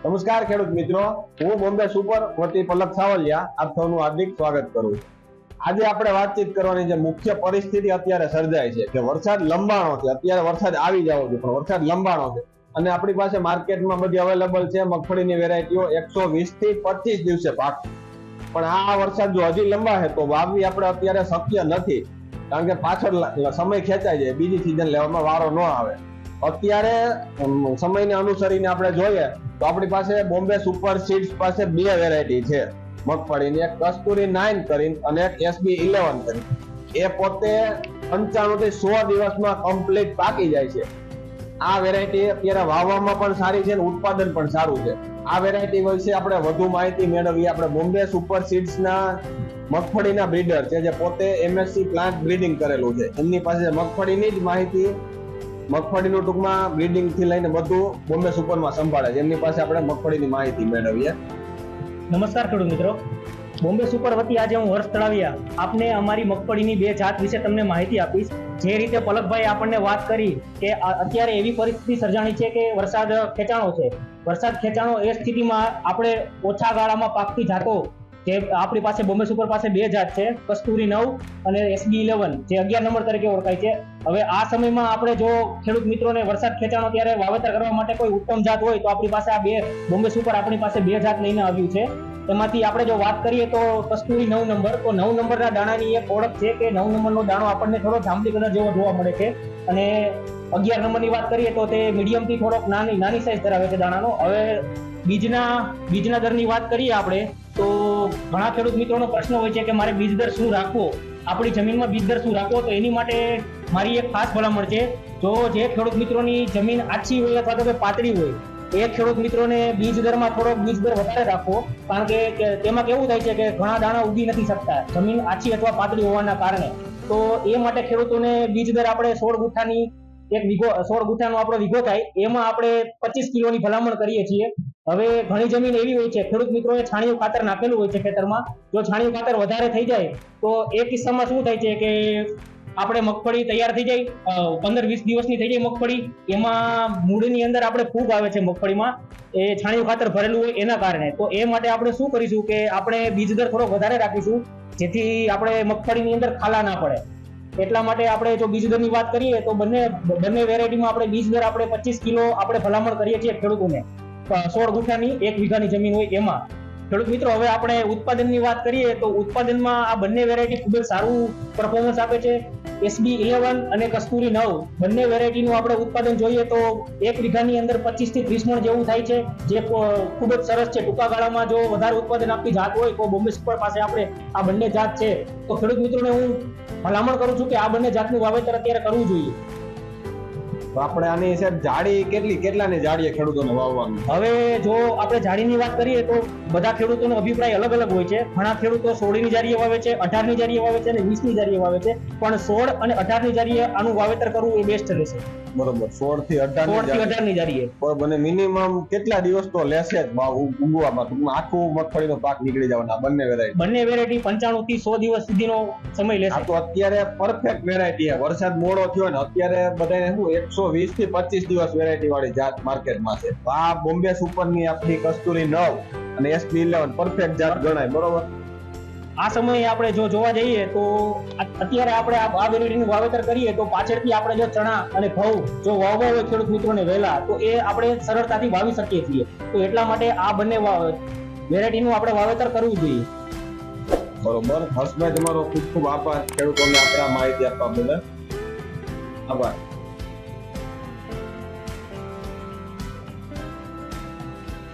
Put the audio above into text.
નમસ્કાર ખેડૂત મિત્રો, હું બોમ્બે સુપર વતી પલક સાવલિયા આપ સૌનું હાર્દિક સ્વાગત કરું છું। આજે આપણે વાતચીત કરવાની જે મુખ્ય પરિસ્થિતિ અત્યારે સર્જાય છે કે વરસાદ લંબાણો છે। અત્યારે વરસાદ આવી જવો છે પણ વરસાદ લંબાણો છે અને આપણી પાસે માર્કેટમાં બધી અવેલેબલ છે મગફળીની વેરાયટીઓ 120 થી 25 દિવસે પાક। પણ આ વરસાદ જો હજી લંબાશે તો વાવવી આપણે અત્યારે શક્ય નથી, કારણ કે પાછળ સમય ખેંચાઈ જાય, બીજી સિઝન લેવામાં વારો ન આવે। અત્યારે સમયને અનુસરીને આપણે જોઈએ તો આપણી પાસે બોમ્બે સુપર સીડ્સ પાસે બે વેરાયટી છે મગફળીની, એક કસ્તુરી 9 કરીને અને એક SB 11 કરીને। એ પોતે 95 થી 100 દિવસમાં કમ્પ્લીટ પાકી જાય છે। આ વેરાયટી અત્યારે વાવવામાં પણ સારી છે અને ઉત્પાદન પણ સારું છે। આ વેરાયટી વિશે આપણે વધુ માહિતી મેળવીએ આપણે બોમ્બે સુપર સીડ્સના મગફળીના બ્રીડર છે જે પોતે MSc પ્લાન્ટ બ્રીડિંગ કરેલું છે, એમની પાસે મગફળીની જ માહિતી, મગફળીનું ટૂંકમાં બ્રીડિંગ થી લઈને બધું બોમ્બે સુપરમાં સંભાળે છે, એમની પાસે આપણે મગફળીની માહિતી મેળવીએ। નમસ્કાર ખેડૂત મિત્રો, બોમ્બે સુપર વતી આજે હું હર્ષ તળાવિયા આપને અમારી મગફળીની બે જાત વિશે તમને માહિતી આપીશ। જે રીતે પલકભાઈ આપણને વાત કરી કે અત્યારે એવી પરિસ્થિતિ સર્જાણી છે કે વરસાદ ખેંચાણો છે। વરસાદ ખેંચાણો એ સ્થિતિમાં આપણે ઓછા ગાળામાં પાકતી જાતો જે આપણી પાસે બોમ્બે સુપર પાસે બે જાત છે, કસ્તુરી 9 અને SB 11 જે 11 નંબર તરીકે ઓળખાય છે। હવે આ સમયમાં આપણે જો ખેડૂત મિત્રોને વરસાદ ખેંચાણો ત્યારે વાવેતર કરવા માટે કોઈ ઉત્તમ જાત હોય તો આપણી પાસે આ બે બોમ્બે સુપર આપણી પાસે બે જાત લઈને આવ્યું છે। એમાંથી આપણે જો વાત કરીએ તો કસ્તુરી 9 નંબર, તો 9 નંબરના દાણાની એક ઓળખ છે કે 9 નંબરનો દાણો આપણને થોડો જાંબલી કલર જેવો જોવા મળે છે અને 11 નંબરની વાત કરીએ તો તે મીડિયમ થી થોડોક નાની સાઈઝ ધરાવે છે દાણાનો। હવે બીજના દરની વાત કરીએ આપણે તો ઘણા ખેડૂત મિત્રોનો પ્રશ્ન હોય છે કે મારે બીજ દર શું રાખવો, આપણી જમીનમાં બીજ દર શું રાખવો, તો એની માટે મારી એક ખાસ ભલામણ છે। જો જે ખેડૂત મિત્રોની જમીન આછી હોય અથવા તો પાતળી હોય એ ખેડૂત મિત્રોને બીજ દરમાં થોડોક બીજ દર વધારે રાખવો, કારણ કે તેમાં કેવું થાય છે કે ઘણા દાણા ઉગી નથી શકતા જમીન આછી અથવા પાતળી હોવાના કારણે। તો એ માટે ખેડૂતોને બીજ દર આપણે 16 ગુઠાની એક વીઘો 16 ગુઠાનો આપણો વીઘો થાય એમાં આપણે 25 કિલોની ભલામણ કરીએ છીએ। હવે ઘણી જમીન એવી હોય છે ખેડૂત મિત્રોએ છાણિયું ખાતર નાખેલું હોય છે ખેતરમાં, જો છાણિયું ખાતર વધારે થઈ જાય તો એ કિસ્સામાં શું થાય છે કે આપણે મગફળી તૈયાર થઈ જાય 15-20 દિવસની થઈ જાય મગફળી, એમાં મૂળની અંદર આપણે ફૂગ આવે છે મગફળીમાં, એ છાણિયું ખાતર ભરેલું હોય એના કારણે। તો એ માટે આપણે શું કરીશું કે આપણે બીજ દર થોડો વધારે રાખીશું જેથી આપણે મગફળીની અંદર ખાલા ના પડે। એટલા માટે આપણે જો બીજ દરની વાત કરીએ તો બંને વેરાયટીમાં આપણે બીજ દર આપણે 25 કિલો આપણે ભલામણ કરીએ છીએ ખેડૂતોને 16 ગુઠાની એક વીઘાની જમીન હોય એમાં। ખેડૂત મિત્રો, હવે આપણે ઉત્પાદનની વાત કરીએ તો ઉત્પાદનમાં આ બંને વેરાયટી ખૂબ જ સારું પરફોર્મન્સ આપે છે। SB 11 અને કસ્તુરી 9 બંને વેરાયટીનું આપણે ઉત્પાદન જોઈએ તો એક વીઘાની અંદર 25 થી 30 મણ જેવું થાય છે, જે ખૂબ જ સરસ છે। ટૂંકા ગાળામાં જો વધારે ઉત્પાદન આપતી જાત હોય તો બોમ્બે સુપર પાસે આપણે આ બંને જાત છે। તો ખેડૂત મિત્રોને હું ભલામણ કરું છું કે આ બંને જાતનું વાવેતર અત્યારે કરવું જોઈએ। તો આપણે આની સાહેબ જાડી કેટલાની જાડીએ ખેડૂતોને વાવવાનું? હવે જો આપણે જાડીની વાત કરીએ તો બધા ખેડૂતોનો અભિપ્રાય અલગ અલગ હોય છે। ઘણા ખેડૂતો 16ની જાડીએ વાવે છે, 18ની જાડીએ વાવે છે અને 20ની જાડીએ વાવે છે, પણ 16 અને 18ની જાડીએ આનું વાવેતર કરવું એ બેસ્ટ રહેશે। બરોબર, 16 થી 18ની જાડીએ બને મિનિમમ કેટલા દિવસ તો લેશે જ ઉગવામાં? ટૂંકમાં આખું મગફળીનો પાક નીકળી જવાના બંને વેરાયટી 95 થી 100 દિવસ સુધીનો સમય લેશે। તો અત્યારે પરફેક્ટ વેરાયટી છે, વરસાદ મોડો થયો ને અત્યારે બધાને શું 120 થી 25 દિવસ વેરાયટી વાળી જાત માર્કેટમાં છે। તો આ બોમ્બે સુપરની આપણી કસ્તુરી 9 અને SB 11 પરફેક્ટ જાત ગણાય, બરોબર। આ સમયે આપણે જો જોવા જઈએ તો અત્યારે આપણે આ વેરાયટીનું વાવેતર કરીએ તો પાછળથી આપણે જો ચણા અને ઘઉં જો વાવવા હોય ખેડૂત મિત્રોને વહેલા તો એ આપણે સરળતાથી વાવી શકીએ છીએ। તો એટલા માટે આ બંને વેરાયટીનું આપણે વાવેતર કરવું જોઈએ। બરોબર, હર્ષભાઈ તમારો ખૂબ ખૂબ આભાર ખેડૂતોને આપણે આ માહિતી આપવા બદલ, આભાર।